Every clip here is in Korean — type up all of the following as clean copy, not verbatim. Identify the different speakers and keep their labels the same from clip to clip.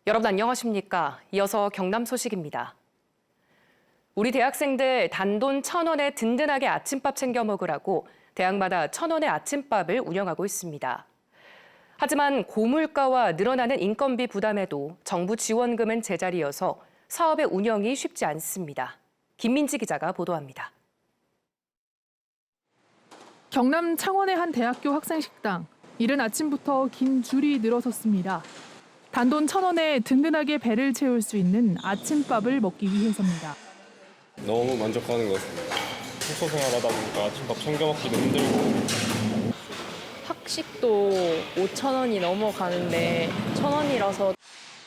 Speaker 1: 여러분 안녕하십니까? 이어서 경남 소식입니다. 우리 대학생들 단돈 1,000원에 든든하게 아침밥 챙겨 먹으라고 대학마다 1,000원의 아침밥을 운영하고 있습니다. 하지만 고물가와 늘어나는 인건비 부담에도 정부 지원금은 제자리여서 사업의 운영이 쉽지 않습니다. 김민지 기자가 보도합니다.
Speaker 2: 경남 창원의 한 대학교 학생 식당. 이른 아침부터 긴 줄이 늘어섰습니다. 단돈 1,000원에 든든하게 배를 채울 수 있는 아침밥을 먹기 위해서입니다.
Speaker 3: 너무 만족하는 것 같습니다. 숙소 생활하다 보니까 아침밥 챙겨 먹기도 힘들고.
Speaker 4: 학식도 5,000원이 넘어가는데 1,000원이라서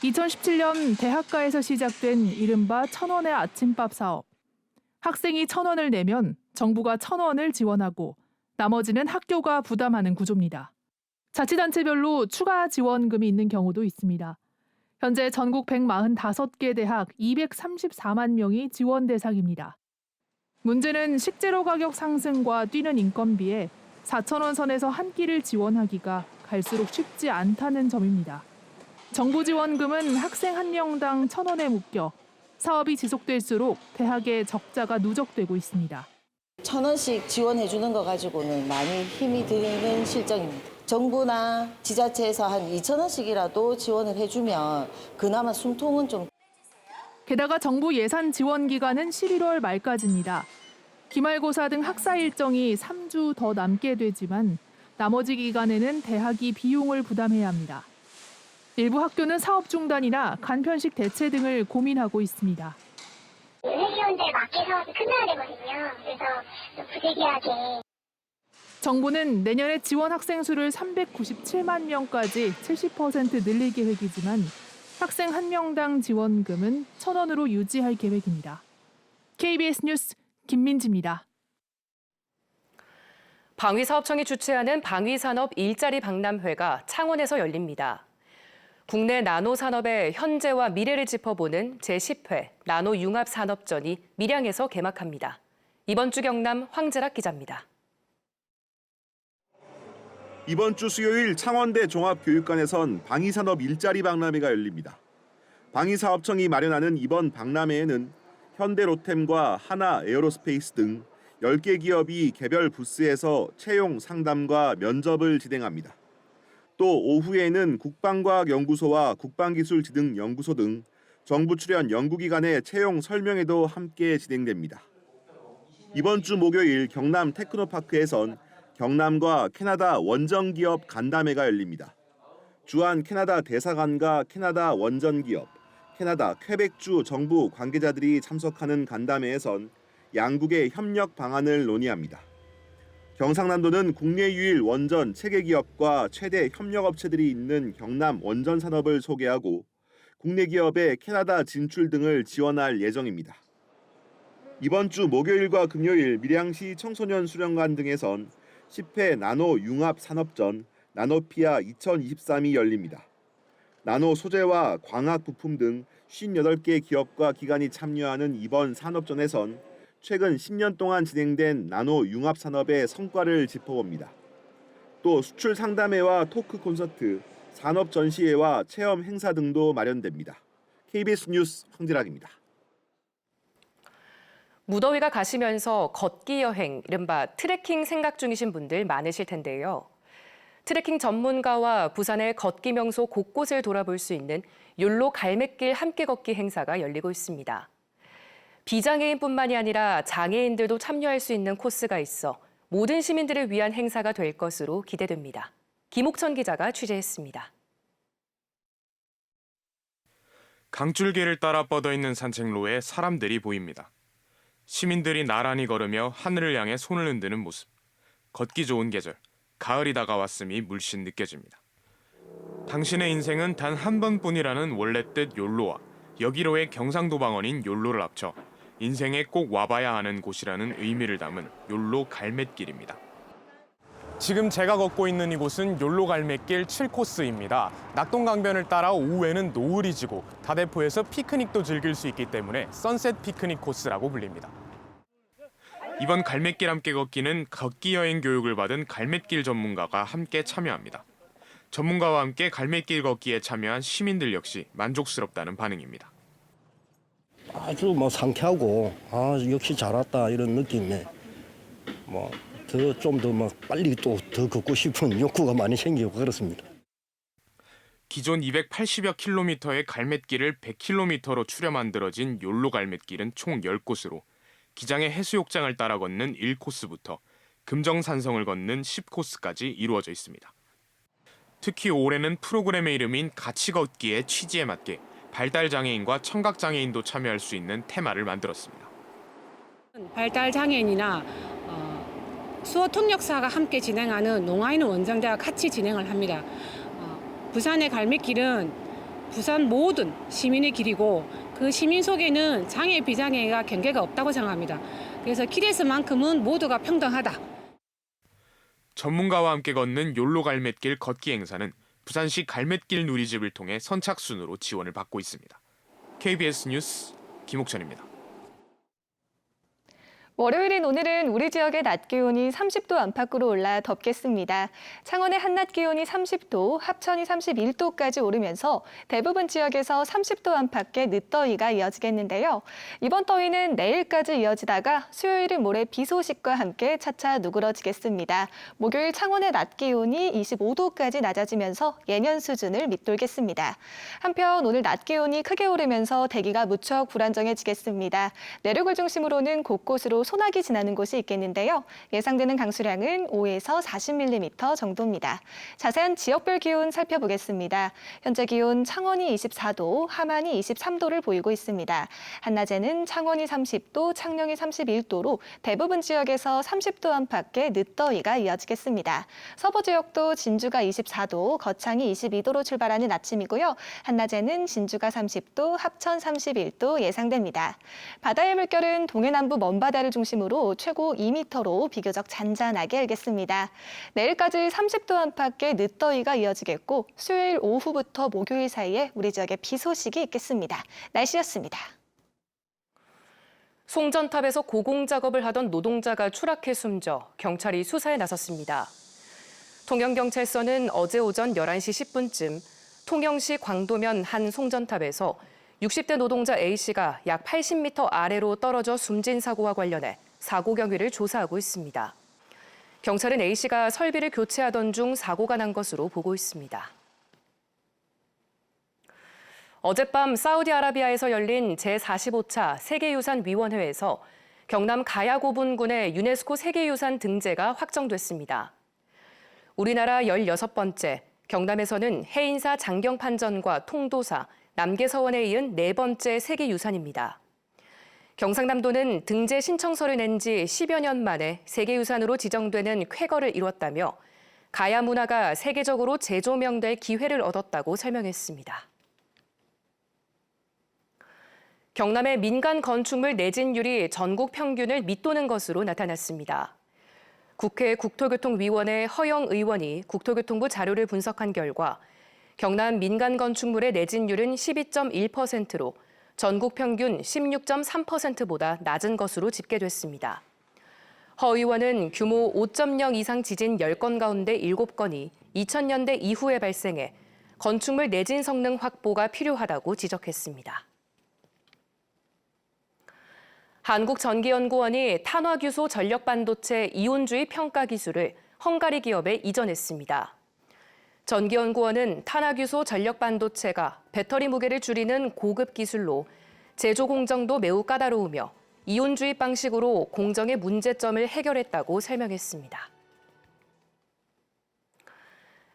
Speaker 2: 2017년 대학가에서 시작된 이른바 1,000원의 아침밥 사업. 학생이 1,000원을 내면 정부가 1,000원을 지원하고 나머지는 학교가 부담하는 구조입니다. 자치단체별로 추가 지원금이 있는 경우도 있습니다. 현재 전국 145개 대학 234만 명이 지원 대상입니다. 문제는 식재료 가격 상승과 뛰는 인건비에 4,000원 선에서 한 끼를 지원하기가 갈수록 쉽지 않다는 점입니다. 정부 지원금은 학생 한 명당 1,000원에 묶여 사업이 지속될수록 대학의 적자가 누적되고 있습니다.
Speaker 5: 1,000원씩 지원해 주는 거 가지고는 많이 힘이 드는 실정입니다. 정부나 지자체에서 한 2,000원씩이라도 지원을 해주면 그나마 숨통은 좀.
Speaker 2: 게다가 정부 예산 지원 기간은 11월 말까지입니다. 기말고사 등 학사 일정이 3주 더 남게 되지만 나머지 기간에는 대학이 비용을 부담해야 합니다. 일부 학교는 사업 중단이나 간편식 대체 등을 고민하고 있습니다.
Speaker 6: 회의원들 맞게 사업이 끝나야 되거든요. 그래서 부득이하게.
Speaker 2: 정부는 내년에 지원 학생 수를 397만 명까지 70% 늘릴 계획이지만 학생 한 명당 지원금은 1,000원으로 유지할 계획입니다. KBS 뉴스 김민지입니다.
Speaker 1: 방위사업청이 주최하는 방위산업 일자리 박람회가 창원에서 열립니다. 국내 나노산업의 현재와 미래를 짚어보는 제10회 나노융합산업전이 밀양에서 개막합니다. 이번 주 경남 황재락 기자입니다.
Speaker 7: 이번 주 수요일 창원대 종합교육관에선 방위산업 일자리 박람회가 열립니다. 방위사업청이 마련하는 이번 박람회에는 현대로템과 하나 에어로스페이스 등 10개 기업이 개별 부스에서 채용 상담과 면접을 진행합니다. 또 오후에는 국방과학연구소와 국방기술지능연구소 등 정부 출연 연구기관의 채용 설명회도 함께 진행됩니다. 이번 주 목요일 경남 테크노파크에선 경남과 캐나다 원정기업 간담회가 열립니다. 주한 캐나다 대사관과 캐나다 원전기업, 캐나다 퀘벡주 정부 관계자들이 참석하는 간담회에선 양국의 협력 방안을 논의합니다. 경상남도는 국내 유일 원전 체계기업과 최대 협력업체들이 있는 경남 원전 산업을 소개하고 국내 기업의 캐나다 진출 등을 지원할 예정입니다. 이번 주 목요일과 금요일 밀양시 청소년 수련관 등에선 10회 나노 융합 산업전 나노피아 2023이 열립니다. 나노 소재와 광학 부품 등 58개 기업과 기관이 참여하는 이번 산업전에선 최근 10년 동안 진행된 나노 융합 산업의 성과를 짚어봅니다. 또 수출 상담회와 토크 콘서트, 산업 전시회와 체험 행사 등도 마련됩니다. KBS 뉴스 황재락입니다.
Speaker 1: 무더위가 가시면서 걷기 여행, 이른바 트레킹 생각 중이신 분들 많으실 텐데요. 트레킹 전문가와 부산의 걷기 명소 곳곳을 돌아볼 수 있는 욜로 갈매길 함께 걷기 행사가 열리고 있습니다. 비장애인뿐만이 아니라 장애인들도 참여할 수 있는 코스가 있어 모든 시민들을 위한 행사가 될 것으로 기대됩니다. 김옥천 기자가 취재했습니다.
Speaker 8: 강줄기를 따라 뻗어있는 산책로에 사람들이 보입니다. 시민들이 나란히 걸으며 하늘을 향해 손을 흔드는 모습. 걷기 좋은 계절, 가을이 다가왔음이 물씬 느껴집니다. 당신의 인생은 단 한 번뿐이라는 원래 뜻 욜로와 여기로의 경상도 방언인 욜로를 합쳐 인생에 꼭 와봐야 하는 곳이라는 의미를 담은 욜로 갈매길입니다.
Speaker 9: 지금 제가 걷고 있는 이곳은 욜로 갈매길 7코스입니다. 낙동강변을 따라 오후에는 노을이 지고 다대포에서 피크닉도 즐길 수 있기 때문에 선셋 피크닉 코스라고 불립니다.
Speaker 8: 이번 갈매길 함께 걷기는 걷기 여행 교육을 받은 갈매길 전문가가 함께 참여합니다. 전문가와 함께 갈매길 걷기에 참여한 시민들 역시 만족스럽다는 반응입니다.
Speaker 10: 아주 상쾌하고 역시 잘 왔다 이런 느낌에 좀 더 빨리 또 더 걷고 싶은 욕구가 많이 생기고 그렇습니다.
Speaker 8: 기존 280여 킬로미터의 갈매길을 100킬로미터로 추려 만들어진 욜로 갈매길은 총 10곳으로 기장의 해수욕장을 따라 걷는 1코스부터 금정산성을 걷는 10코스까지 이루어져 있습니다. 특히 올해는 프로그램의 이름인 같이 걷기의 취지에 맞게 발달장애인과 청각장애인도 참여할 수 있는 테마를 만들었습니다.
Speaker 11: 발달장애인이나 수어 통역사가 함께 진행하는 농아인은 원정대와 같이 진행을 합니다. 부산의 갈매길은 부산 모든 시민의 길이고 그 시민 속에는 장애, 비장애가 경계가 없다고 생각합니다. 그래서 길에서만큼은 모두가 평등하다.
Speaker 8: 전문가와 함께 걷는 욜로 갈매길 걷기 행사는 부산시 갈매길 누리집을 통해 선착순으로 지원을 받고 있습니다. KBS 뉴스 김옥천입니다.
Speaker 12: 월요일인 오늘은 우리 지역의 낮 기온이 30도 안팎으로 올라 덥겠습니다. 창원의 한낮 기온이 30도, 합천이 31도까지 오르면서 대부분 지역에서 30도 안팎의 늦더위가 이어지겠는데요. 이번 더위는 내일까지 이어지다가 수요일은 모레 비 소식과 함께 차차 누그러지겠습니다. 목요일 창원의 낮 기온이 25도까지 낮아지면서 예년 수준을 밑돌겠습니다. 한편 오늘 낮 기온이 크게 오르면서 대기가 무척 불안정해지겠습니다. 내륙을 중심으로는 곳곳으로 소나기 지나는 곳이 있겠는데요. 예상되는 강수량은 5에서 40mm 정도입니다. 자세한 지역별 기온 살펴보겠습니다. 현재 기온 창원이 24도, 함안이 23도를 보이고 있습니다. 한낮에는 창원이 30도, 창녕이 31도로 대부분 지역에서 30도 안팎의 늦더위가 이어지겠습니다. 서부 지역도 진주가 24도, 거창이 22도로 출발하는 아침이고요. 한낮에는 진주가 30도, 합천 31도 예상됩니다. 바다의 물결은 동해남부 먼바다를 중심으로 최고 2m로 비교적 잔잔하게 일겠습니다. 내일까지 30도 안팎의 늦더위가 이어지겠고 수요일 오후부터 목요일 사이에 우리 지역에 비 소식이 있겠습니다. 날씨였습니다.
Speaker 1: 송전탑에서 고공작업을 하던 노동자가 추락해 숨져 경찰이 수사에 나섰습니다. 통영경찰서는 어제 오전 11시 10분쯤 통영시 광도면 한 송전탑에서 60대 노동자 A씨가 약 80m 아래로 떨어져 숨진 사고와 관련해 사고 경위를 조사하고 있습니다. 경찰은 A씨가 설비를 교체하던 중 사고가 난 것으로 보고 있습니다. 어젯밤 사우디아라비아에서 열린 제45차 세계유산위원회에서 경남 가야고분군의 유네스코 세계유산 등재가 확정됐습니다. 우리나라 16번째, 경남에서는 해인사 장경판전과 통도사, 남계서원에 이은 4번째 세계유산입니다. 경상남도는 등재 신청서를 낸 지 10여 년 만에 세계유산으로 지정되는 쾌거를 이뤘다며 가야 문화가 세계적으로 재조명될 기회를 얻었다고 설명했습니다. 경남의 민간 건축물 내진율이 전국 평균을 밑도는 것으로 나타났습니다. 국회 국토교통위원회 허영 의원이 국토교통부 자료를 분석한 결과 경남 민간 건축물의 내진율은 12.1%로 전국 평균 16.3%보다 낮은 것으로 집계됐습니다. 허 의원은 규모 5.0 이상 지진 10건 가운데 7건이 2000년대 이후에 발생해 건축물 내진 성능 확보가 필요하다고 지적했습니다. 한국전기연구원이 탄화규소 전력반도체 이온주의 평가 기술을 헝가리 기업에 이전했습니다. 전기연구원은 탄화규소 전력반도체가 배터리 무게를 줄이는 고급 기술로 제조 공정도 매우 까다로우며 이온주의 방식으로 공정의 문제점을 해결했다고 설명했습니다.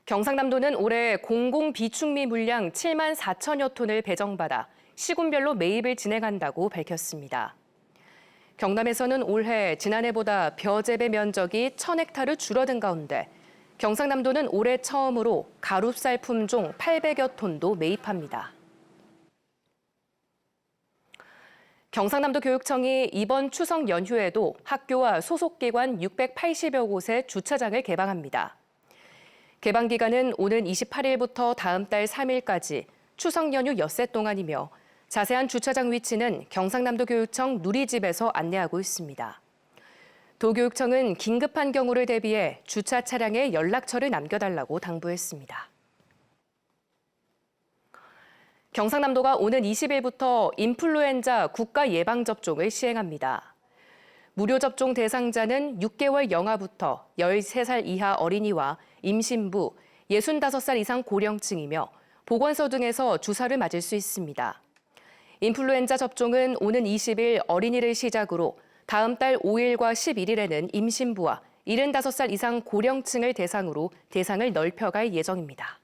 Speaker 1: 경상남도는 올해 공공비축미 물량 7만 4천여 톤을 배정받아 시군별로 매입을 진행한다고 밝혔습니다. 경남에서는 올해 지난해보다 벼 재배 면적이 1,000헥타르 줄어든 가운데 경상남도는 올해 처음으로 가룹쌀 품종 800여 톤도 매입합니다. 경상남도 교육청이 이번 추석 연휴에도 학교와 소속기관 680여 곳에 주차장을 개방합니다. 개방 기간은 오는 28일부터 다음 달 3일까지 추석 연휴 엿새 동안이며 자세한 주차장 위치는 경상남도 교육청 누리집에서 안내하고 있습니다. 도교육청은 긴급한 경우를 대비해 주차 차량에 연락처를 남겨달라고 당부했습니다. 경상남도가 오는 20일부터 인플루엔자 국가 예방접종을 시행합니다. 무료 접종 대상자는 6개월 영아부터 13살 이하 어린이와 임신부, 65살 이상 고령층이며 보건소 등에서 주사를 맞을 수 있습니다. 인플루엔자 접종은 오는 20일 어린이를 시작으로 다음 달 5일과 11일에는 임신부와 75살 이상 고령층을 대상으로 대상을 넓혀갈 예정입니다.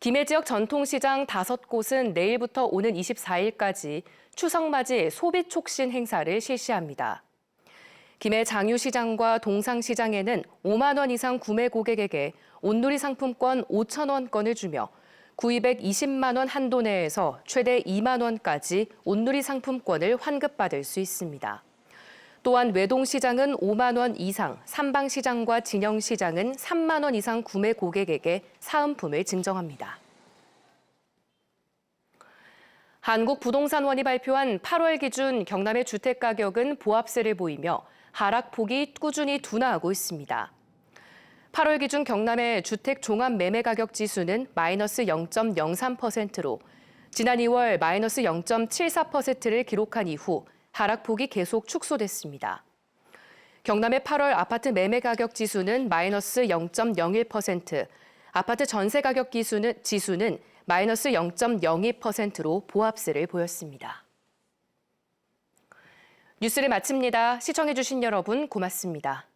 Speaker 1: 김해 지역 전통시장 5곳은 내일부터 오는 24일까지 추석맞이 소비촉신 행사를 실시합니다. 김해 장유시장과 동상시장에는 5만 원 이상 구매 고객에게 온누리 상품권 5천 원권을 주며 구입액 20만 원 한도 내에서 최대 2만 원까지 온누리 상품권을 환급받을 수 있습니다. 또한 외동시장은 5만 원 이상, 삼방시장과 진영시장은 3만 원 이상 구매 고객에게 사은품을 증정합니다. 한국부동산원이 발표한 8월 기준 경남의 주택가격은 보합세를 보이며 하락폭이 꾸준히 둔화하고 있습니다. 8월 기준 경남의 주택 종합 매매 가격 지수는 마이너스 0.03%로 지난 2월 마이너스 0.74%를 기록한 이후 하락폭이 계속 축소됐습니다. 경남의 8월 아파트 매매 가격 지수는 마이너스 0.01%, 아파트 전세 가격 지수는 마이너스 0.02%로 보합세를 보였습니다. 뉴스를 마칩니다. 시청해주신 여러분 고맙습니다.